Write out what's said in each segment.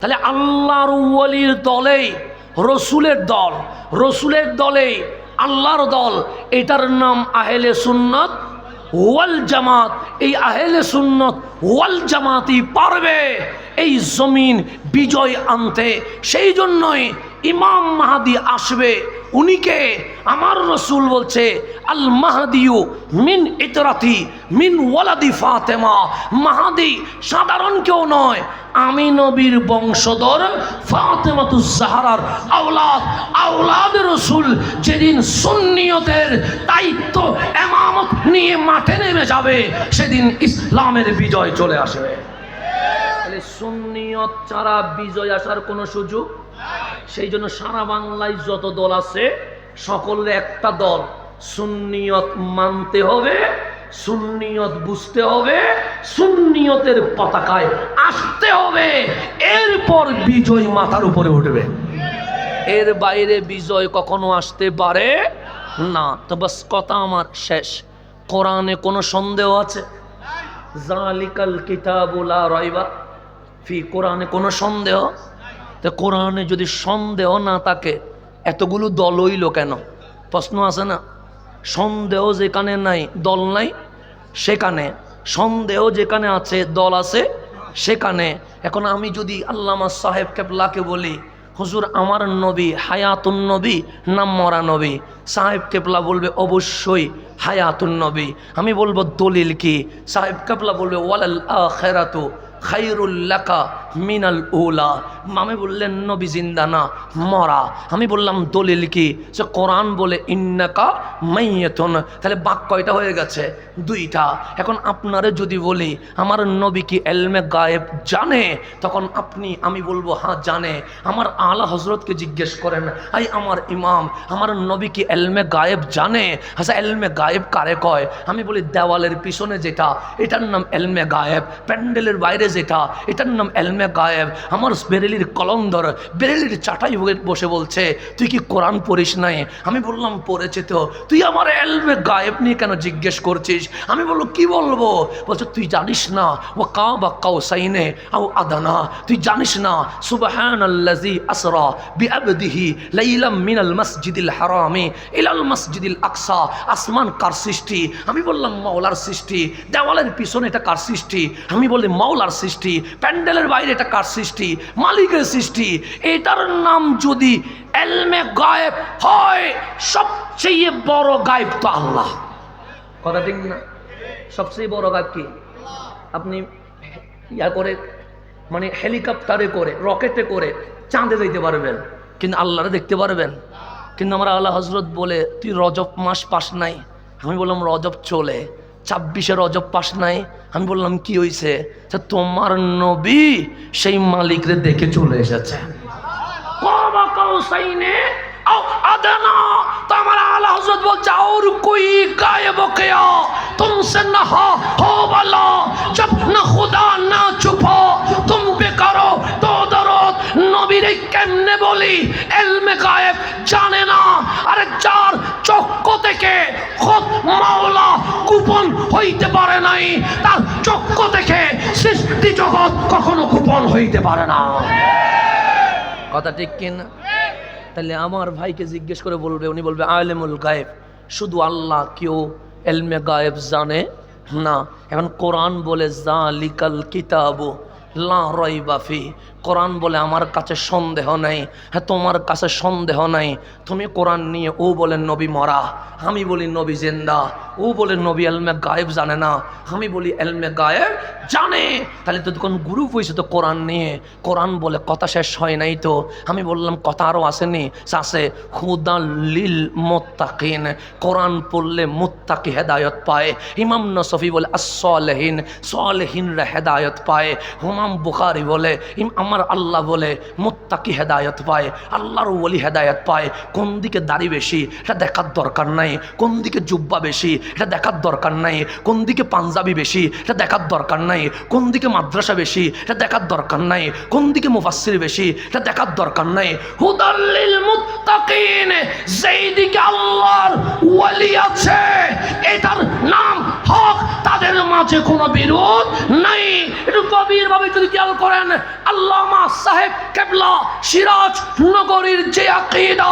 তাহলে আল্লাহর ওয়ালির দলেই রসুলের দল, রসুলের দলেই আল্লাহর দল, এটার নাম আহলে সুন্নাত ওয়াল জামাত। এই আহলে সুন্নাত ওয়াল জামাতই পারবে এই জমিন বিজয় আনতে। সেই জন্যই ইমাম মাহাদি আসবে। উনিকে আমার রসুল বলছে আল মাহাদিউ মিন ইতরাতি মিন ওয়ালাদি ফাতেমা। মাহাদি সাধারণ কেউ নয়, আমি নবীর বংশধর ফাতেমাতুজ জাহরার আওলাদ, আওলাদ রসুল। যেদিন সুন্নিয়তের দায়িত্ব ইমামত নিয়ে মাঠে নেমে যাবে, সেদিন ইসলামের বিজয় চলে আসবে। তাহলে সুন্নিয়ত ছাড়া বিজয় আসার কোনো সুযোগ। সেই জন্য সারা বাংলায় যত দল আছে সকলের একটা দল, সুন্নিয়ত মানতে হবে, সুন্নিয়ত বুঝতে হবে, সুন্নিয়তের পতাকায় আসতে হবে, এরপর বিজয় মাথার উপরে উঠবে। এর বাইরে বিজয় কখনো আসতে পারে না। তো বাস কথা আমার শেষ। কোরআনে কোনো সন্দেহ আছে? জালিকাল কিতাবু লা রাইবা ফি, কোরআনে কোনো সন্দেহ? তো কোরআনে যদি সন্দেহ না থাকে এতগুলো দল হইল কেন? প্রশ্ন আছে না? সন্দেহ যেখানে নাই দল নাই, সেখানে সন্দেহ যেখানে আছে দল আছে সেখানে। এখন আমি যদি আল্লামা সাহেব কেবলাকে বলি, হুজুর আমার নবী হায়াতুন নবী না মরা নবী? সাহেব কেবলা বলবে অবশ্যই হায়াতুন নবী। আমি বলবো দলিল কি? সাহেব কেবলা বলবে ওয়ালাল আখিরাতু খায়রুল লাকা মিনাল উলা। আমি বললেন নবী জিন্দা না, মরা। আমি বললাম দলিল কি? সে কোরআন বলে ইন্নাকা মাইয়াতুন। তাহলে বাক্য কয়টা হয়ে গেছে? দুইটা। এখন আপনারে যদি বলি আমার নবী কি ইলমে গায়েব জানে, তখন আমি বলবো হ্যাঁ জানে। আমার আলা হযরতকে জিজ্ঞেস করেন, আই আমার ইমাম, আমার নবী কি ইলমে গায়েব জানে? আচ্ছা ইলমে গায়েব কারে কয়? আমি বলি দেওয়ালের পিছনে যেটা, এটার নাম ইলমে গায়েব। প্যান্ডেলের বাইরে যেটা, এটার নাম ইলমে গায়েব। আমার বেরেলির কলন্দর, বেরেলির চাটাই বসে বলছে তুই কি কোরআন পড়িস নাই? আমি বললাম পড়েছে তো। তুই আমার ইলমে গায়েব নিয়ে কেন জিজ্ঞেস করছিস? আমি বললো কি বলবো? বলছে তুই জানিস না ও কাবা কাউসাইনে আও আদানা? তুই জানিস না সুবহানাল্লাযী আসরা বিআবদিহি লাইলাম মিনাল মসজিদিল হারামি ইলাল মসজিদিল আকসা। আসমান কার সৃষ্টি? আমি বললাম মাওলার সৃষ্টি। দেওয়ালের পিছনে এটা কার সৃষ্টি? আমি বলি মাওলার সৃষ্টি। প্যান্ডেলের বাইরে এটা কার সৃষ্টি? মালিকের সৃষ্টি। এটার নাম যদি ইলমে গায়েব হয়, সবচেয়ে বড় গায়েব তো আল্লাহ। কথা ঠিক না? সবচেয়ে বড় গায়েব কি? আপনি করে মানে হেলিকপ্টারে করে, রকেটে করে চাঁদে যেতে পারবেন, কিন্তু আল্লাহরে দেখতে পারবেন? কিন্তু আমার আল্লাহ হযরত বলে তুই রজব মাস পাস নাই? আমি বললাম রজব চলে, 26শে রজব পাস নাই? আমি বললাম কি হয়েছে? তোমার নবী সেই মালিকরে দেখে চলে এসেছে। কাবা কাউসাইনে আও আদানা। তো আমার আলা হযরত বলছে और कोई गायब किया तुमसे ना हो वाला जब ना खुदा ना छुपा तुम पे करो तो दरद। নবীরে কেমনে বলি ইলমে গায়েব জানে না? আরে যার চক্ষ থেকে খোদ মাওলা গোপন হইতে পারে নাই, তার চক্ষ থেকে সৃষ্টি জগৎ কখনো গোপন হইতে পারে না। কথা ঠিক কিনা? তাহলে আমার ভাইকে জিজ্ঞেস করে বলবে, উনি বলবে আলেমুল গায়েব, শুধু আল্লাহ কেউ ইলমে গায়েব জানে না। এখন কোরআন বলে জালিকাল কিতাবু লা রাইবা ফি, কোরআন বলে আমার কাছে সন্দেহ নাই। হ্যাঁ তোমার কাছে সন্দেহ নাই, তুমি কোরআন নিয়ে ও বলে নবী মরা, আমি বলি নবী জিন্দা। ও বলে নবী ইলমে গায়েব জানে না, আমি বলি ইলমে গায়েব জানে। তাহলে তো তখন গ্রুপ হয়েছে তো কোরআন নিয়ে। কোরআন বলে কথা শেষ হয় নাই তো। আমি বললাম কথা আরও আসেনি, আছে হুদাল লিল মুত্তাকিন, কোরআন পড়লে মুত্তাকি হেদায়ত পায়। ইমাম নসফি বলে as-সালেহিন, সালেহিনরা হেদায়ত পায়। ইমাম বুখারী বলে আমার আল্লাহ বলে মুত্তাকি হেদায়ত পায়, আল্লাহর ওলি হেদায়ত পায়। কোন দিকে দাড়ি বেশি এটা দেখার দরকার নাই, কোন দিকে জুব্বা বেশি এটা দেখার দরকার নাই, কোন দিকে পাঞ্জাবি বেশি এটা দেখার দরকার নাই, কোন দিকে মাদ্রাসা বেশি এটা দেখার দরকার নাই, কোন দিকে মুফাসসির বেশি এটা দেখার দরকার নাই। হুদাল লিল মুত্তাকিন, যেই দিকে আল্লাহর ওলি আছে এটার নাম হক তাদের মাঝে কোনো বিরোধ নাই। একটু গভীরভাবে যদি খেয়াল করেন, আল্লামা সাহেব কেবলা সিরাজ নগরীর যে আকীদা,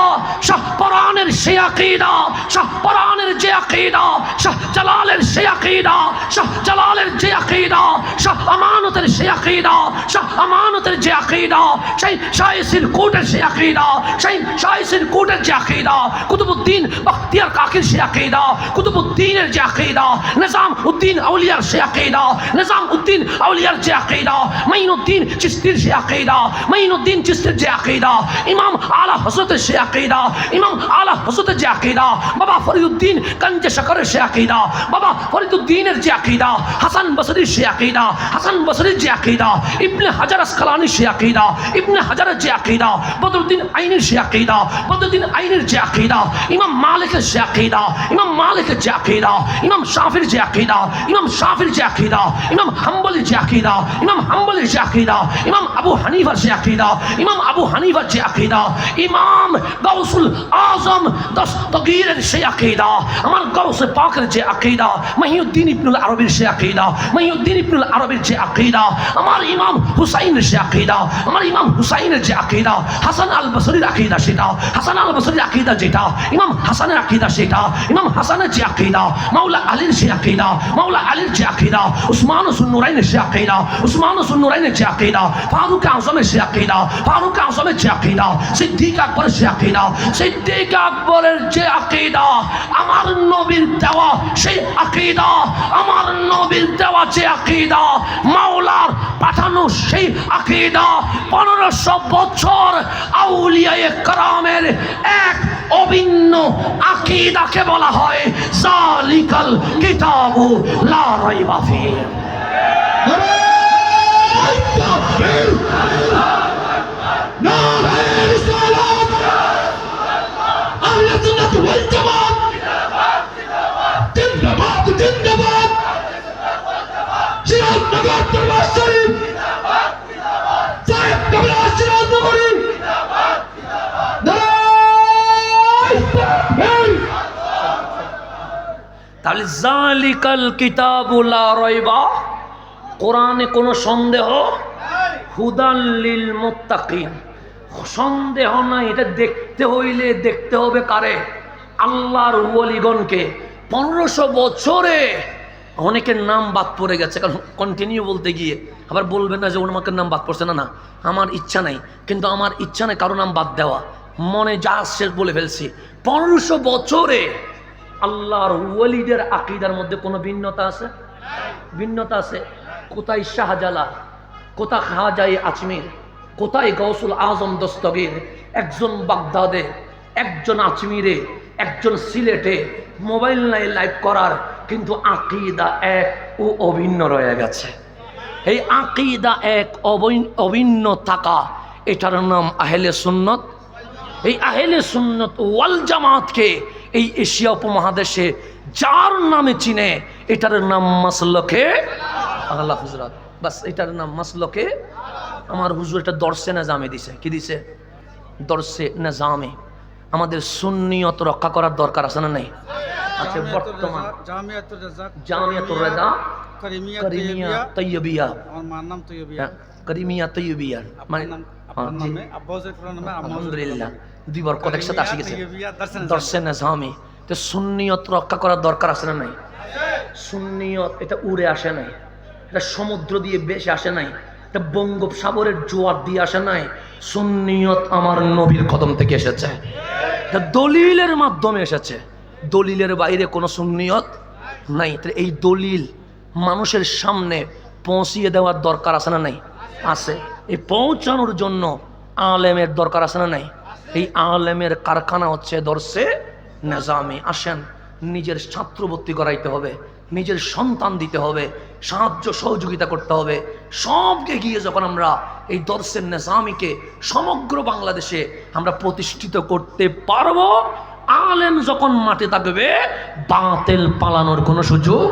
শাহপরানের সে আকীদা, শাহপরানের যে আকীদা, শাহ জালালের সে আকীদা, শাহ জালালের যে আকীদা, শাহ আমানতের সে আকীদা, শাহ আমানতের যে আকীদা, সেই শাইসির কোটের সে আকীদা, সেই শাইসির কোটের যে আকীদা, কুতুবউদ্দিন বখতিয়ার কাকির সে আকীদা, কুতুবউদ্দিনের যে আকীদা, নিজাম উদ্দিন আউলিয়ার সে আকীদা, নিজাম উদ্দিন আউলিয়ার যে আকীদা, মাইনুদ্দিন চিশতির সে আকীদা, মাইনুদ্দিন চিশতির যে আকীদা, ইমাম আলা হযরতের সে আকীদা, ইমাম আলা হযরতের যে আকীদা, বাবা ফরিদউদ্দিন গঞ্জে শকরের সে আকীদা, বাবা ফরিদউদ্দিনের যে আকীদা, হাসান বসরির সে আকীদা, হাসান বসরির যে আকীদা, ইবনে হাজার আসকালানির সে আকীদা, ইবনে হাজারের যে আকীদা, বদরুদ্দিন আইনির সে আকীদা, বদরুদ্দিন আইনির যে আকীদা, ইমাম মালিকের যে আকীদা, ইমাম মালিকের যে আকীদা, ইমাম শাফির যে আকীদা, ইমাম শাফির যে আকীদা, ইমাম হাম্বলির যে আকীদা, ইমাম হাম্বলির যে আকীদা, ইমাম আবু হানিফার যে আকীদা, ইমাম আবু হানিফার যে আকীদা, ইমাম গাউসুল আজম দস্তগীরের সে আকীদা, আমার গাউসে পাকের যে আকীদা, মহিউদ্দিন ইবনুল আরবির সে আকীদা, মহিউদ্দিন ইবনুল আরবির যে আকীদা, আমার ইমাম হুসাইনের যে আকীদা, আমার ইমাম হুসাইনের যে আকীদা, হাসান আল বসরির আকীদা সেটা, হাসান আল বসরির আকীদা যেটা, ইমাম হাসানের আকীদা সেটা, ইমাম হাসানের যে আকীদা, মাওলা আলীর যে আকীদা, মাওলা আলীর যে আকীদা, উসমান সুন্নুরাইনের যে আকীদা, উসমান সুন্নুরাইনের যে আকীদা, ফারুক আজমের যে আকীদা, ফারুক আজমের যে আকীদা, সিদ্দিক আকবরের যে আকীদা, সিদ্দিক আকবরের যে আকীদা, আমার নবীর দেওয়া সেই আকীদা, আমার নবীর দেওয়া যে আকীদা, মাওলার পাঠানো সেই আকীদা, 1500 বছর আউলিয়ায়ে কেরামের এক অভিন্ন আকীদাকে বলা হয় যালিকাল কিতাবু লা রাইবা ফিহি। তাহলে যালিকাল কিতাবু লা রাইবা, কোরআনে কোনো সন্দেহ, হুদাল লিল মুত্তাকিন, সন্দেহ নাই। এটা দেখতে হইলে দেখতে হবে কারে? আল্লাহর ওয়ালিগণকে। 1500 বছরে অনেকের নাম বাদ পড়ে গেছে, কারণ কন্টিনিউ বলতে গিয়ে আবার বলবেন না যে ওনামাকের নাম বাদ পড়ছে। না না, আমার ইচ্ছা নাই, কিন্তু আমার ইচ্ছা নেই কারো নাম বাদ দেওয়া, মনে যা আসছে বলে ফেলছি। 1500 বছরে আল্লাহর ওয়ালিদের আকীদার মধ্যে কোনো ভিন্নতা আছে? ভিন্নতা আছে। কোথায় শাহজালাল, কোথায় খাজায়ে আজমির, কোথায় গাউসুল আজম দস্তগীর? একজন বাগদাদে, একজন আজমিরে, একজন সিলেটে, মোবাইল নাই লাইভ করার, কিন্তু আকীদা এক ও অভিন্ন রয়ে গেছে। এই আকীদা এক অভিন্ন থাকা, এটার নাম আহলে সুন্নত। এই আহলে সুন্নত ওয়াল জামাতকে এই এশিয়া উপমহাদেশে যার নামে চিনে, এটার নাম মাসলকে আলা হুজরাত। বাস, এটার নাম মাসলকে। আমার হুজুর এটা দর্শে নিজামে দিছে। কি দিছে? দর্শে নিজামে। আমাদের সুন্নিয়ত রক্ষা করার দরকার আছে না নাই? আচ্ছা, বর্তমান জামিয়াতুর রেজা করিমিয়া তৈয়বিয়া, আমার নাম তৈয়বিয়া, করিমিয়া তৈয়বিয়া, মানে আলহামদুলিল্লাহ 2 বরকত একসাথে আসি গেছে। দর্শে নিজামে। তো সুন্নিয়ত রক্ষা করার দরকার আছে না নাই? সুন্নিয়ত এটা উড়ে আসে নাই, এটা সমুদ্র দিয়ে বেশি আসে নাই, এটা বঙ্গোপসাগরের জোয়ার দিয়ে আসে নাই। সুন্নিয়ত আমার নবীর কদম থেকে এসেছে, এটা দলিলের মাধ্যমে এসেছে। দলিলের বাইরে কোনো সুন্নিয়ত নাই। এই দলিল মানুষের সামনে পৌঁছিয়ে দেওয়ার দরকার আছে না নাই? আছে। এই পৌঁছানোর জন্য আলেমের দরকার আছে না নাই? এই আলেমের কারখানা হচ্ছে দর্শে নিজামে। আসেন, নিজের ছাত্র ভর্তি করাইতে হবে, নিজের সন্তান দিতে হবে, সাহায্য সহযোগিতা করতে হবে। সবকে গিয়ে যখন আমরা এই দর্শে নিজামীকে সমগ্র বাংলাদেশে আমরা প্রতিষ্ঠিত করতে পারবো, আলেম যখন মাঠে থাকবে, বাতিল পালানোর কোনো সুযোগ